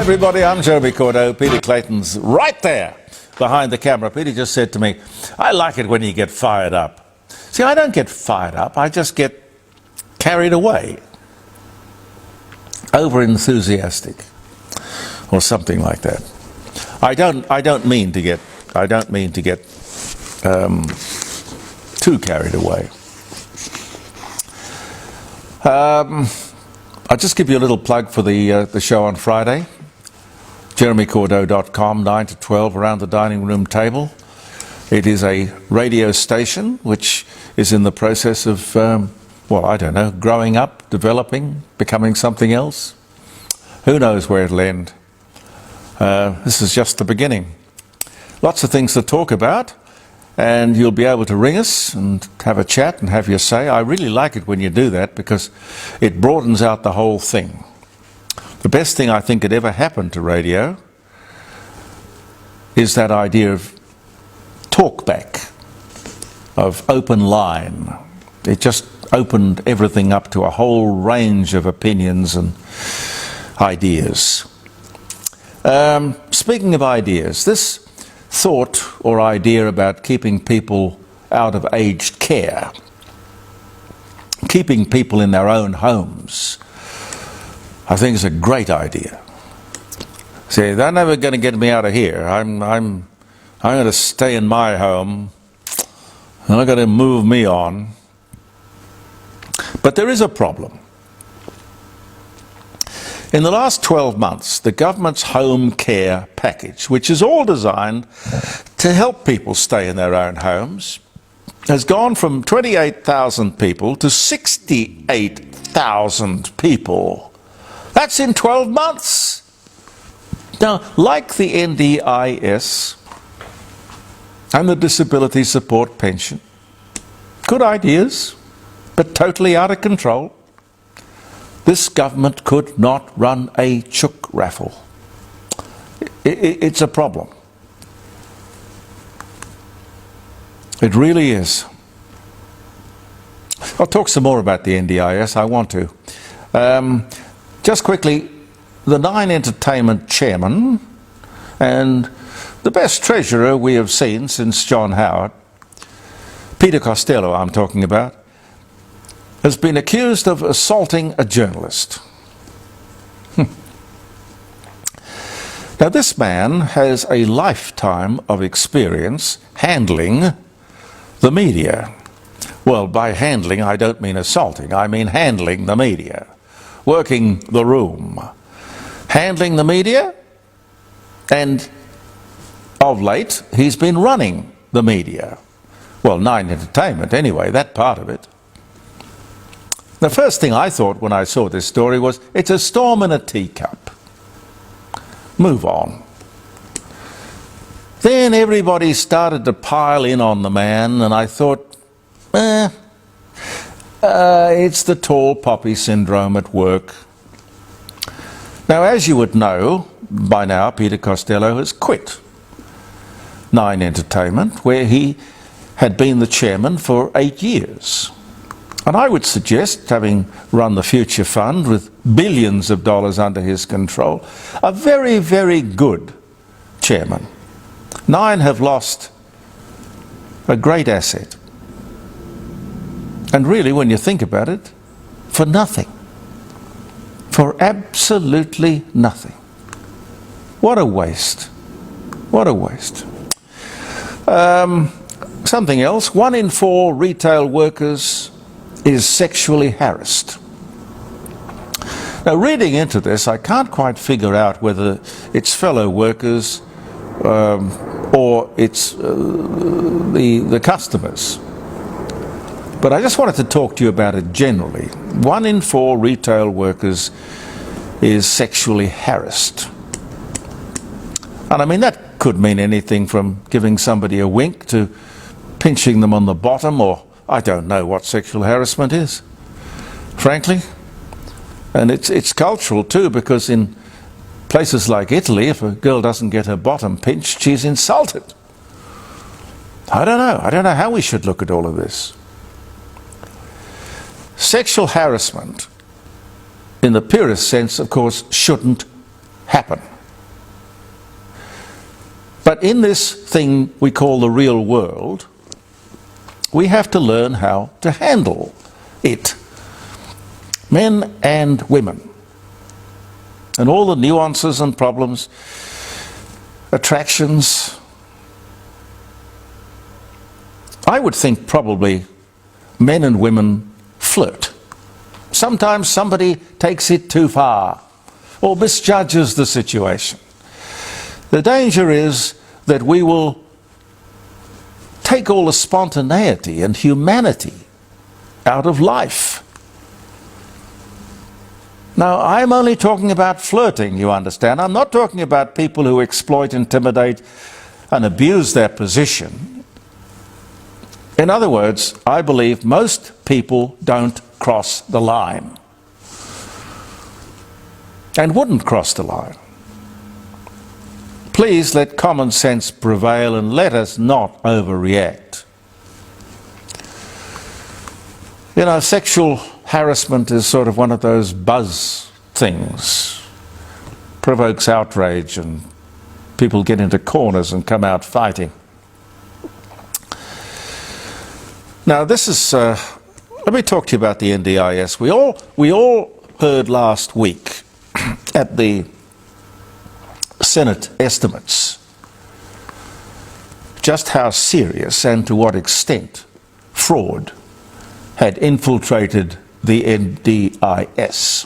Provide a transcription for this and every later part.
Hi everybody, I'm Jeremy Cordeaux. Peter Clayton's right there behind the camera. Peter just said to me, I like it when you get fired up. See, I don't get fired up, I just get carried away. Over enthusiastic or something like that. I don't mean to get too carried away. I'll just give you a little plug for the show on Friday. JeremyCordeaux.com, 9 to 12, around the dining room table. It is a radio station which is in the process of, well, I don't know, growing up, developing, becoming something else. Who knows where it'll end? This is just the beginning. Lots of things to talk about, and you'll be able to ring us and have a chat and have your say. I really like it when you do that because it broadens out the whole thing. The best thing I think that ever happened to radio is that idea of talkback, of open line. It just opened everything up to a whole range of opinions and ideas. Speaking of ideas, this thought or idea about keeping people out of aged care, keeping people in their own homes, I think is a great idea. See, they're never going to get me out of here. I'm going to stay in my home. They're not going to move me on. But there is a problem. In the last 12 months, the government's home care package, which is all designed to help people stay in their own homes, has gone from 28,000 people to 68,000 people. That's in 12 months. Now, like the NDIS and the disability support pension, good ideas, but totally out of control. This government could not run a chook raffle. It's a problem. It really is. I'll talk some more about the NDIS, I want to. Just quickly, the Nine Entertainment chairman and the best treasurer we have seen since John Howard, Peter Costello I'm talking about, has been accused of assaulting a journalist. Now this man has a lifetime of experience handling the media. Well, by handling I don't mean assaulting, I mean handling the media, working the room, handling the media, and of late he's been running the media. Well, Nine Entertainment anyway, that part of it. The first thing I thought when I saw this story was, it's a storm in a teacup. Move on. Then everybody started to pile in on the man, and I thought, it's the tall poppy syndrome at work. Now, as you would know by now, Peter Costello has quit Nine Entertainment, where he had been the chairman for 8 years. And I would suggest, having run the Future Fund with billions of dollars under his control, a very, very good chairman. Nine have lost a great asset. And really, when you think about it, for nothing. For absolutely nothing. What a waste. What a waste. Something else, 1 in 4 retail workers is sexually harassed. Now, reading into this, I can't quite figure out whether it's fellow workers or it's the customers. But I just wanted to talk to you about it generally. 1 in 4 retail workers is sexually harassed. And I mean, that could mean anything from giving somebody a wink to pinching them on the bottom, or I don't know what sexual harassment is, frankly. And it's cultural too, because in places like Italy, if a girl doesn't get her bottom pinched, she's insulted. I don't know how we should look at all of this. Sexual harassment, in the purest sense, of course, shouldn't happen. But in this thing we call the real world, we have to learn how to handle it. Men and women. And all the nuances and problems, attractions. I would think probably men and women flirt. Sometimes somebody takes it too far or misjudges the situation. The danger is that we will take all the spontaneity and humanity out of life. Now, I'm only talking about flirting, you understand. I'm not talking about people who exploit, intimidate, and abuse their position. In other words, I believe most people don't cross the line and wouldn't cross the line. Please let common sense prevail and let us not overreact. You know, sexual harassment is sort of one of those buzz things. Provokes outrage and people get into corners and come out fighting. Now this is, let me talk to you about the NDIS. We all heard last week at the Senate estimates just how serious and to what extent fraud had infiltrated the NDIS.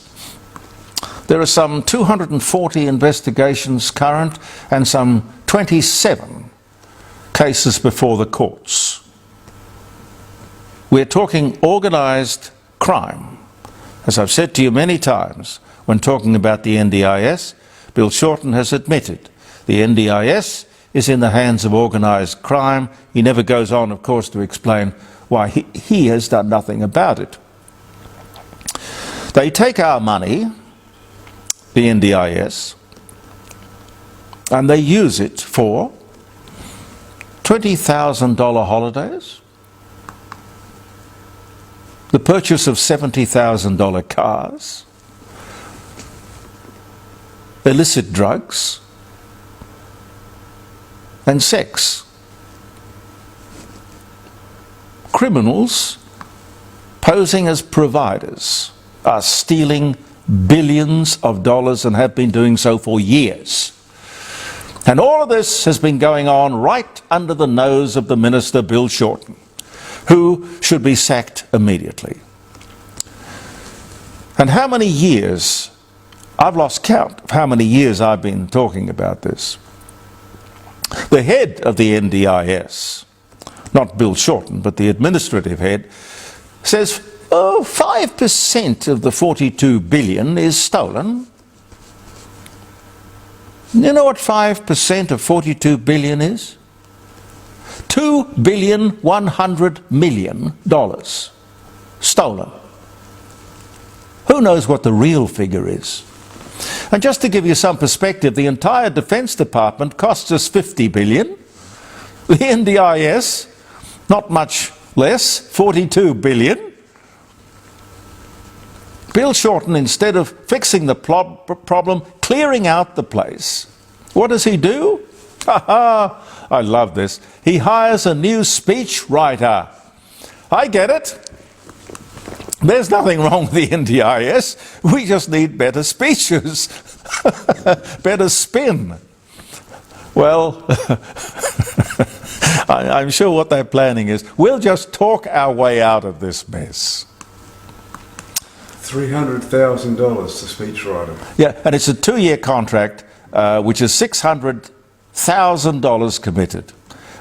There are some 240 investigations current and some 27 cases before the courts. We're talking organised crime. As I've said to you many times when talking about the NDIS, Bill Shorten has admitted the NDIS is in the hands of organised crime. He never goes on, of course, to explain why he has done nothing about it. They take our money, the NDIS, and they use it for $20,000 holidays, the purchase of $70,000 cars, illicit drugs, and sex. Criminals posing as providers are stealing billions of dollars and have been doing so for years. And all of this has been going on right under the nose of the Minister Bill Shorten, who should be sacked immediately. And how many years, I've lost count of how many years I've been talking about this. The head of the NDIS, not Bill Shorten, but the administrative head, says, 5% of the 42 billion is stolen. You know what 5% of 42 billion is? $2,100,000,000 stolen. Who knows what the real figure is? And just to give you some perspective, the entire Defence Department costs us $50 billion. The NDIS, not much less, $42 billion. Bill Shorten, instead of fixing the problem, clearing out the place, what does he do? I love this. He hires a new speech writer. I get it. There's nothing wrong with the NDIS. We just need better speeches, better spin. Well, I'm sure what they're planning is we'll just talk our way out of this mess. $300,000 to speechwriter. Yeah, and it's a 2-year contract, which is $600,000 committed.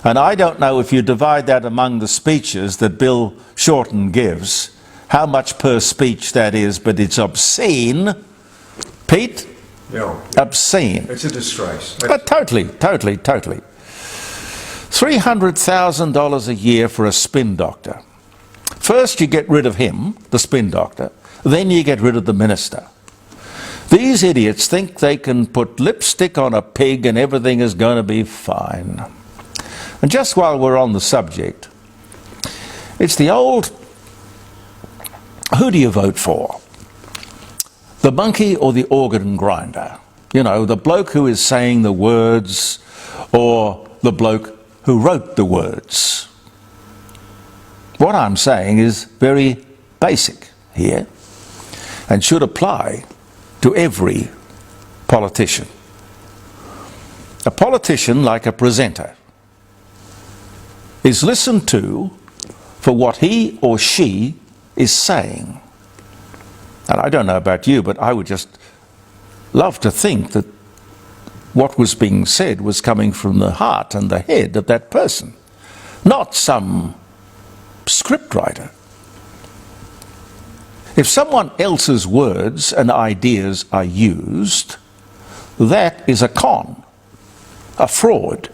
And I don't know if you divide that among the speeches that Bill Shorten gives, how much per speech that is, but it's obscene. Pete? Yeah. Obscene. It's a disgrace. Totally. $300,000 a year for a spin doctor. First you get rid of him, the spin doctor, then you get rid of the minister. These idiots think they can put lipstick on a pig and everything is going to be fine. And just while we're on the subject, it's the old, who do you vote for? The monkey or the organ grinder? You know, the bloke who is saying the words, or the bloke who wrote the words. What I'm saying is very basic here and should apply to every politician. A politician, like a presenter, is listened to for what he or she is saying. And I don't know about you, but I would just love to think that what was being said was coming from the heart and the head of that person, not some scriptwriter. If someone else's words and ideas are used, that is a con, a fraud.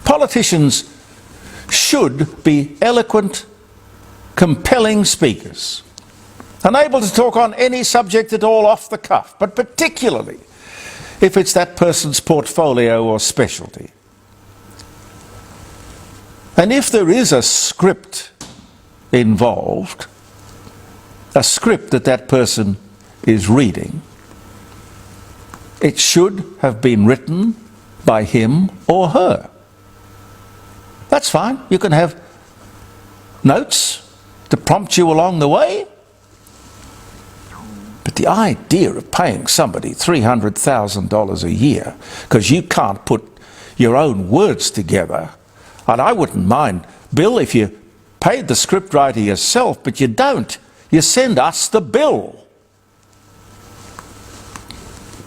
Politicians should be eloquent, compelling speakers, unable to talk on any subject at all off the cuff, but particularly if it's that person's portfolio or specialty. And if there is a script involved, a script that that person is reading, it should have been written by him or her. That's fine. You can have notes to prompt you along the way. But the idea of paying somebody $300,000 a year because you can't put your own words together, and I wouldn't mind, Bill, if you paid the scriptwriter yourself, but you don't. You send us the bill.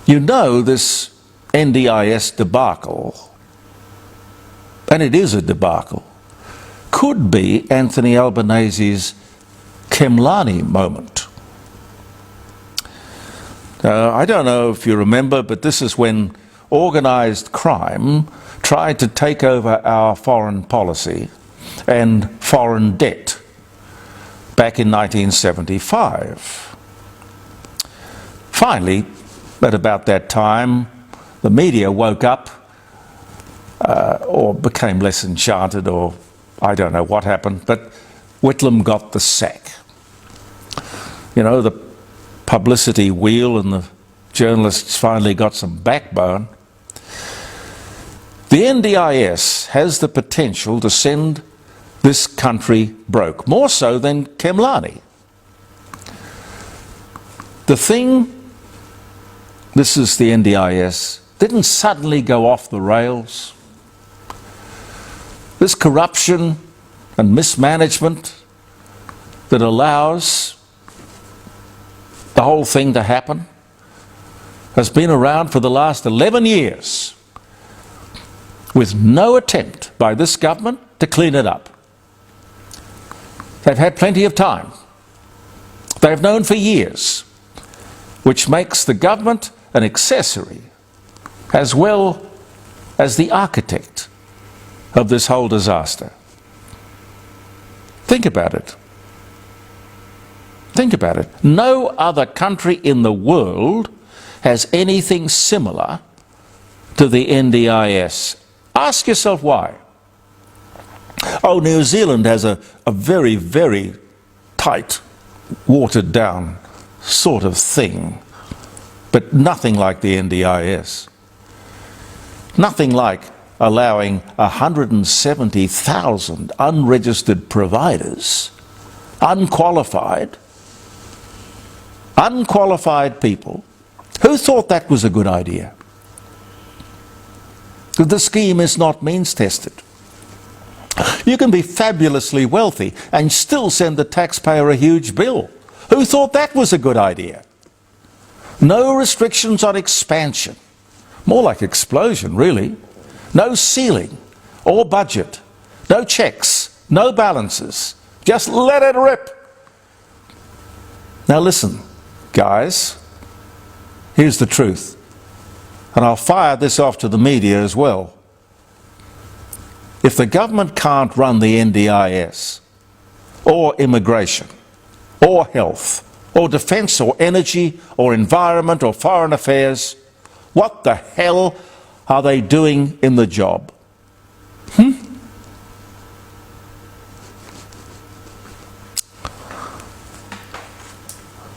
You know this NDIS debacle, and it is a debacle, could be Anthony Albanese's Khemlani moment. I don't know if you remember, but this is when organised crime tried to take over our foreign policy and foreign debt back in 1975. Finally, at about that time, the media woke up or became less enchanted, or I don't know what happened, but Whitlam got the sack. You know, the publicity wheel and the journalists finally got some backbone. The NDIS has the potential to send this country broke, more so than Khemlani. The thing, this is the NDIS, didn't suddenly go off the rails. This corruption and mismanagement that allows the whole thing to happen has been around for the last 11 years with no attempt by this government to clean it up. They've had plenty of time. They've known for years, which makes the government an accessory as well as the architect of this whole disaster. Think about it. Think about it. No other country in the world has anything similar to the NDIS. Ask yourself why. Oh, New Zealand has a very, very tight, watered down sort of thing, but nothing like the NDIS. Nothing like allowing 170,000 unregistered providers, unqualified people. Who thought that was a good idea? The scheme is not means tested. You can be fabulously wealthy and still send the taxpayer a huge bill. Who thought that was a good idea? No restrictions on expansion. More like explosion, really. No ceiling or budget. No checks, no balances. Just let it rip. Now listen, guys. Here's the truth. And I'll fire this off to the media as well. If the government can't run the NDIS, or immigration, or health, or defence, or energy, or environment, or foreign affairs, what the hell are they doing in the job?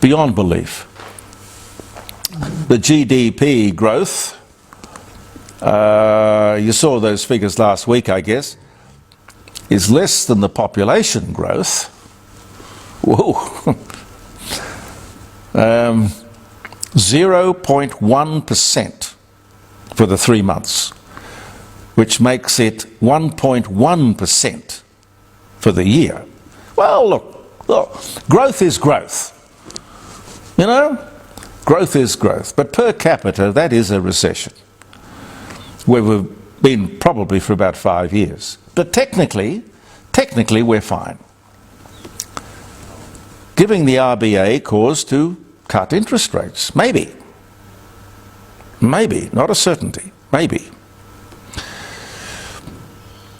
Beyond belief. The GDP growth you saw those figures last week, I guess, is less than the population growth. Whoa. 0.1% for the 3 months, which makes it 1.1% for the year. Well, look, growth is growth. You know, growth is growth. But per capita, that is a recession, where we've been probably for about 5 years. But technically, we're fine. Giving the RBA cause to cut interest rates. Maybe. Maybe. Not a certainty. Maybe.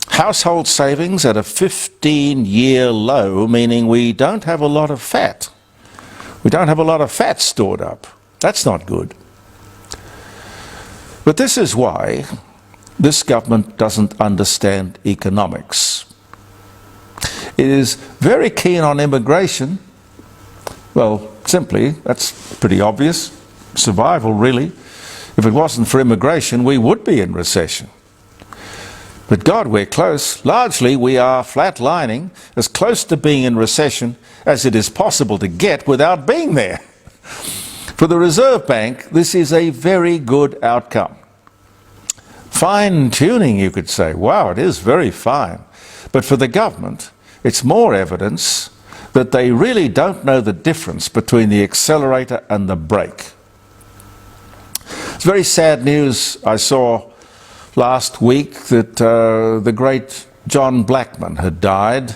Household savings at a 15-year low, meaning we don't have a lot of fat. We don't have a lot of fat stored up. That's not good. But this is why this government doesn't understand economics. It is very keen on immigration. Well, simply, that's pretty obvious. Survival, really. If it wasn't for immigration, we would be in recession. But God, we're close. Largely, we are flatlining, as close to being in recession as it is possible to get without being there. For the Reserve Bank, this is a very good outcome. Fine-tuning, you could say. Wow, it is very fine. But for the government, it's more evidence that they really don't know the difference between the accelerator and the brake. It's very sad news I saw last week that the great John Blackman had died.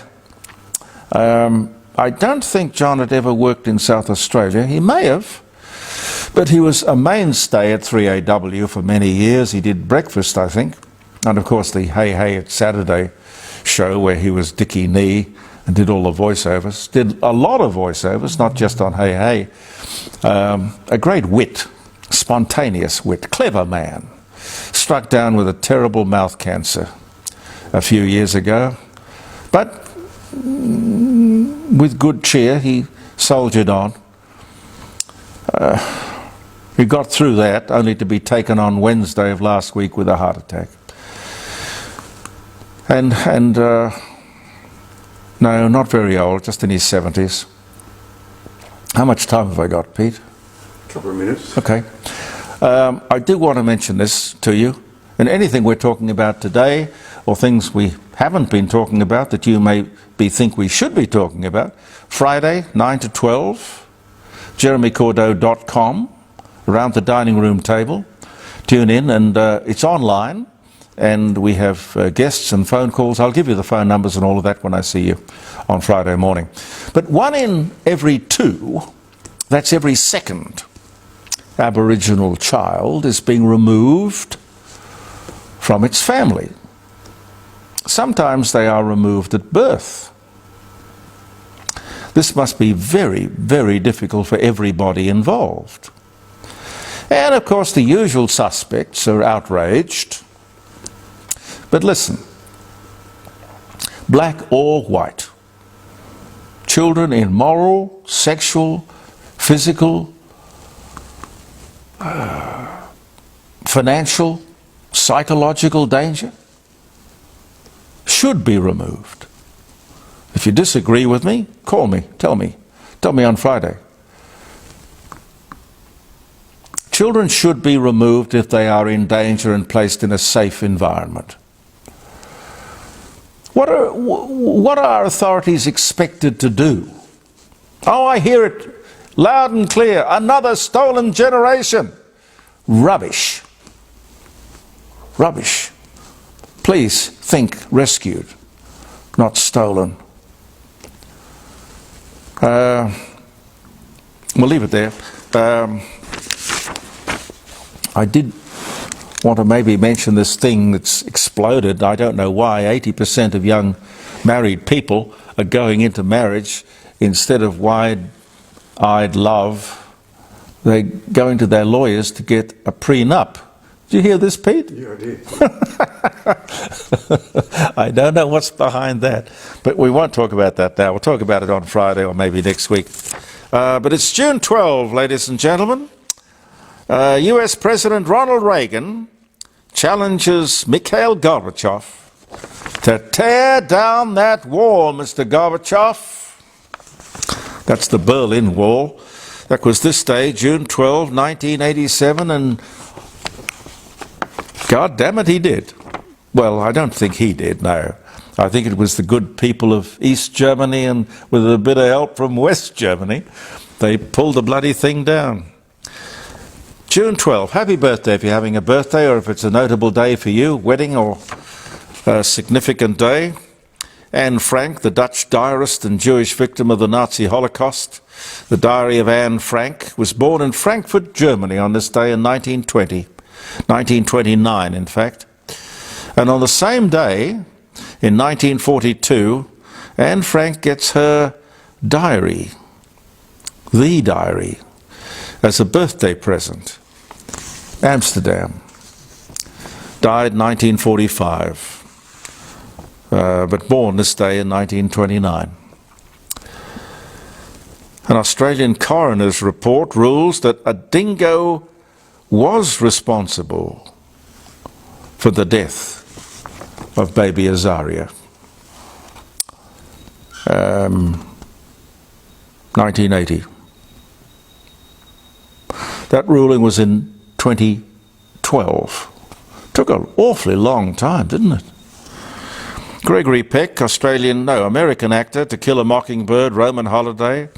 I don't think John had ever worked in South Australia. He may have, but he was a mainstay at 3AW for many years. He did breakfast, I think, and of course the Hey Hey It's Saturday show where he was Dickie Nee and did all the voiceovers. Did a lot of voiceovers, not just on Hey Hey. A great wit, spontaneous wit, clever man. Struck down with a terrible mouth cancer a few years ago. But with good cheer, he soldiered on. He got through that, only to be taken on Wednesday of last week with a heart attack. And no, not very old, just in his 70s. How much time have I got, Pete? A couple of minutes. Okay. I do want to mention this to you, and anything we're talking about today, or things we haven't been talking about that you may think we should be talking about, Friday, 9 to 12, jeremycordeaux.com, around the dining room table. Tune in, and it's online, and we have guests and phone calls. I'll give you the phone numbers and all of that when I see you on Friday morning. But 1 in every 2, that's every second Aboriginal child, is being removed from its family. Sometimes they are removed at birth. This must be very, very difficult for everybody involved. And of course the usual suspects are outraged. But listen, black or white, children in moral, sexual, physical, financial, psychological danger should be removed. If you disagree with me, call me, tell me on Friday. Children should be removed if they are in danger and placed in a safe environment. What are our authorities expected to do? Oh, I hear it loud and clear. Another stolen generation. Rubbish. Rubbish. Please think rescued, not stolen. We'll leave it there. I did want to maybe mention this thing that's exploded. I don't know why. 80% of young married people are going into marriage instead of wide-eyed love. They're going to their lawyers to get a prenup. Did you hear this, Pete? Yeah, I did. I don't know what's behind that, but we won't talk about that now. We'll talk about it on Friday or maybe next week. But it's June 12, ladies and gentlemen. US President Ronald Reagan challenges Mikhail Gorbachev to tear down that wall, Mr. Gorbachev. That's the Berlin Wall. That was this day, June 12, 1987, and God damn it, he did. Well, I don't think he did, no. I think it was the good people of East Germany, and with a bit of help from West Germany, they pulled the bloody thing down. June 12, happy birthday if you're having a birthday, or if it's a notable day for you, wedding or a significant day. Anne Frank, the Dutch diarist and Jewish victim of the Nazi Holocaust. The Diary of Anne Frank was born in Frankfurt, Germany on this day in 1929 in fact. And on the same day, in 1942, Anne Frank gets her diary, the diary, as a birthday present. Amsterdam. Died 1945. But born this day in 1929. An Australian coroner's report rules that a dingo was responsible for the death of baby Azaria. 1980. That ruling was in 2012. Took an awfully long time, didn't it? Gregory Peck, American actor, To Kill a Mockingbird, Roman Holiday.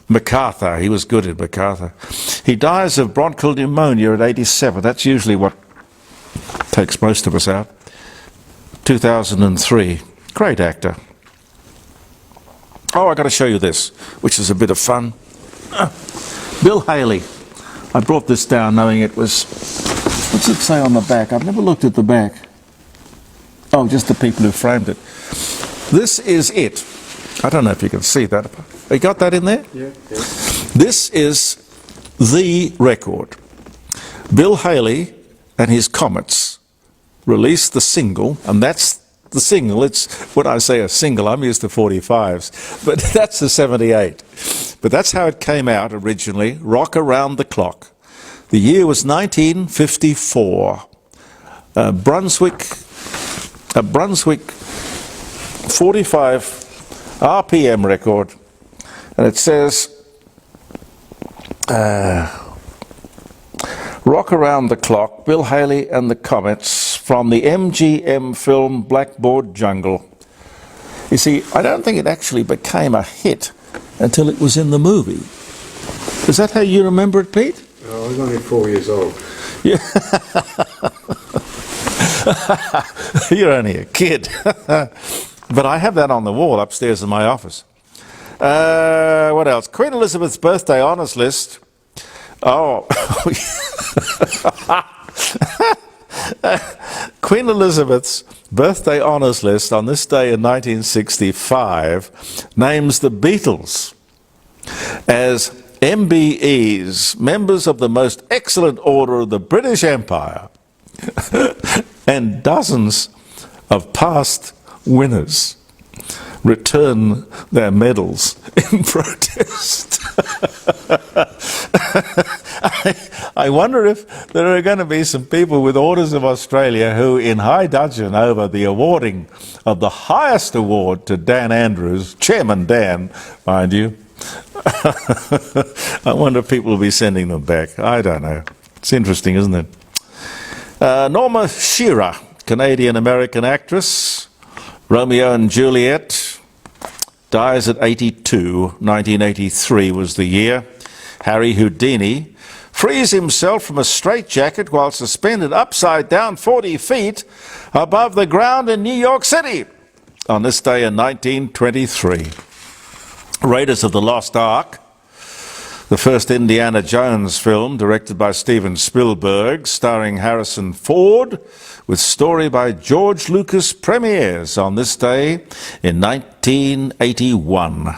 MacArthur, he was good at MacArthur. He dies of bronchial pneumonia at 87. That's usually what takes most of us out. 2003. Great actor. Oh, I've got to show you this, which is a bit of fun. Bill Haley. I brought this down knowing it was... What's it say on the back? I've never looked at the back. Oh, just the people who framed it. This is it. I don't know if you can see that. You got that in there? Yeah. This is the record. Bill Haley and his Comets released the single, and that's the single. It's, when I say a single, I'm used to 45s, but that's the 78. But that's how it came out originally, Rock Around the Clock. The year was 1954. A Brunswick 45 RPM record, and it says Rock Around the Clock, Bill Haley and the Comets, from the MGM film Blackboard Jungle. You see, I don't think it actually became a hit until it was in the movie. Is that how you remember it, Pete? Oh, I was only 4 years old. Yeah. You're only a kid. But I have that on the wall upstairs in my office. What else? Queen Elizabeth's birthday honours list. Oh. Queen Elizabeth's birthday honours list on this day in 1965 names the Beatles as MBEs, members of the most excellent order of the British Empire, and dozens of past winners return their medals in protest. I wonder if there are going to be some people with Orders of Australia who, in high dudgeon over the awarding of the highest award to Dan Andrews, Chairman Dan, mind you, I wonder if people will be sending them back. I don't know. It's interesting, isn't it? Norma Shearer, Canadian-American actress, Romeo and Juliet, dies at 82. 1983 was the year. Harry Houdini frees himself from a straitjacket while suspended upside down 40 feet above the ground in New York City on this day in 1923. Raiders of the Lost Ark, the first Indiana Jones film directed by Steven Spielberg, starring Harrison Ford, with story by George Lucas, premieres on this day in 1981.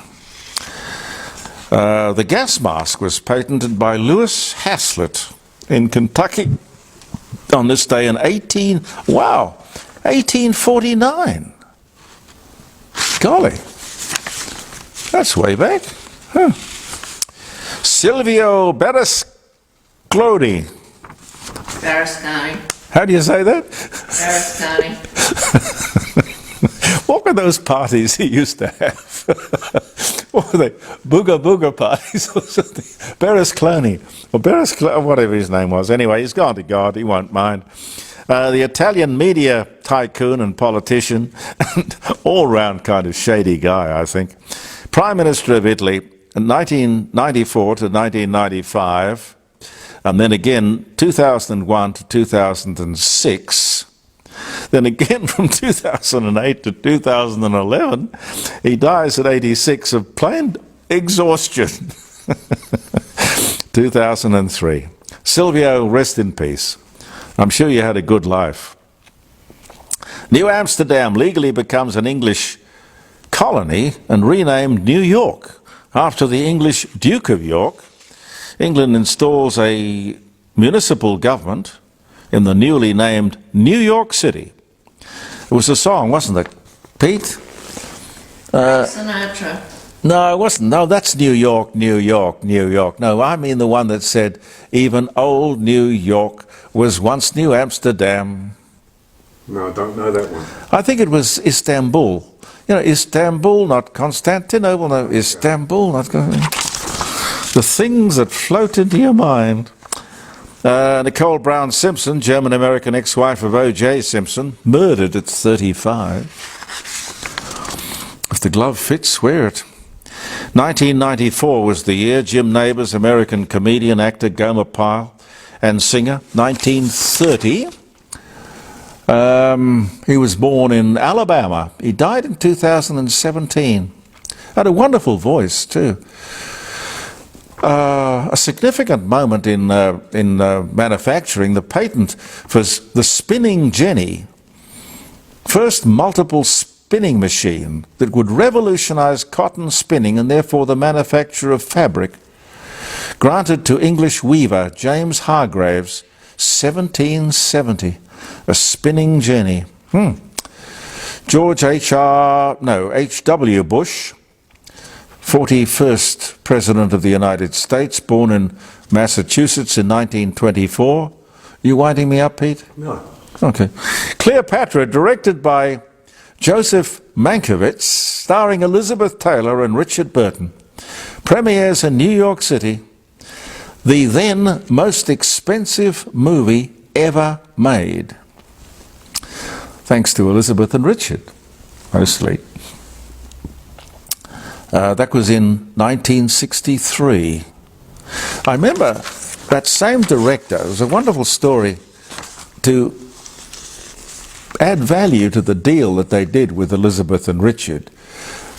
The gas mask was patented by Lewis Haslett in Kentucky on this day in 1849. Golly, that's way back. Huh. Silvio Berlusconi. How do you say that? Berlusconi. What were those parties he used to have? What were they? Booga Booga parties or something? Berlusconi, or whatever his name was. Anyway, he's gone to God, he won't mind. The Italian media tycoon and politician, and all-round kind of shady guy, I think. Prime Minister of Italy in 1994 to 1995, and then again 2001 to 2006. Then again from 2008 to 2011, he dies at 86 of plain exhaustion. 2003. Silvio, rest in peace. I'm sure you had a good life. New Amsterdam legally becomes an English colony and renamed New York after the English Duke of York. England installs a municipal government in the newly named New York City. It was a song, wasn't it, Pete? Sinatra. No, it wasn't. No, that's New York, New York, New York. No, I mean the one that said, even old New York was once New Amsterdam. No, I don't know that one. I think it was Istanbul. You know, Istanbul, not Constantinople. No, Istanbul, not... The things that float into your mind. Nicole Brown Simpson, German-American ex-wife of O.J. Simpson, murdered at 35. If the glove fits, wear it. 1994 was the year. Jim Nabors, American comedian, actor, Gomer Pyle, and singer. 1930. He was born in Alabama. He died in 2017. Had a wonderful voice, too. A significant moment in manufacturing, the patent for the spinning jenny, first multiple spinning machine that would revolutionize cotton spinning and therefore the manufacture of fabric, granted to English weaver James Hargreaves, 1770, a spinning jenny. George H.W. Bush, 41st President of the United States, born in Massachusetts in 1924. You winding me up, Pete? No. Okay. Cleopatra, directed by Joseph Mankiewicz, starring Elizabeth Taylor and Richard Burton, premieres in New York City, the then most expensive movie ever made. Thanks to Elizabeth and Richard, mostly. That was in 1963. I remember that same director, it was a wonderful story, to add value to the deal that they did with Elizabeth and Richard.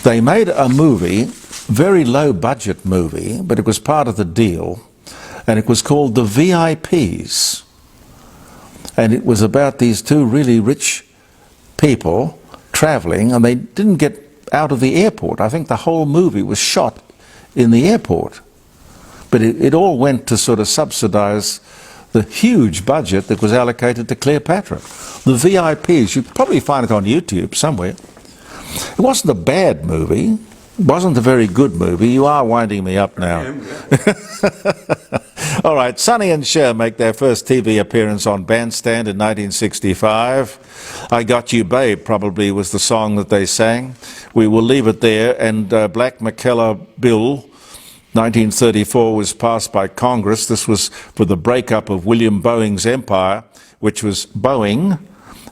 They made a movie, very low budget movie, but it was part of the deal, and it was called The VIPs. And it was about these two really rich people traveling, and they didn't get out of the airport. I think the whole movie was shot in the airport. But it all went to sort of subsidize the huge budget that was allocated to Cleopatra. The VIPs, you'd probably find it on YouTube somewhere. It wasn't a bad movie. It wasn't a very good movie. You are winding me up now. All right, Sonny and Cher make their first TV appearance on Bandstand in 1965. I Got You Babe probably was the song that they sang. We will leave it there. And Black McKellar Bill, 1934, was passed by Congress. This was for the breakup of William Boeing's empire, which was Boeing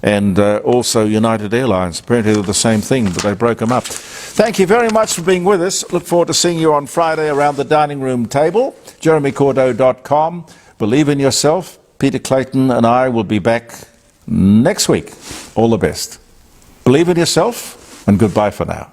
and also United Airlines. Apparently they're the same thing, but they broke them up. Thank you very much for being with us. Look forward to seeing you on Friday around the dining room table. JeremyCordeaux.com. Believe in yourself. Peter Clayton and I will be back next week. All the best. Believe in yourself, and goodbye for now.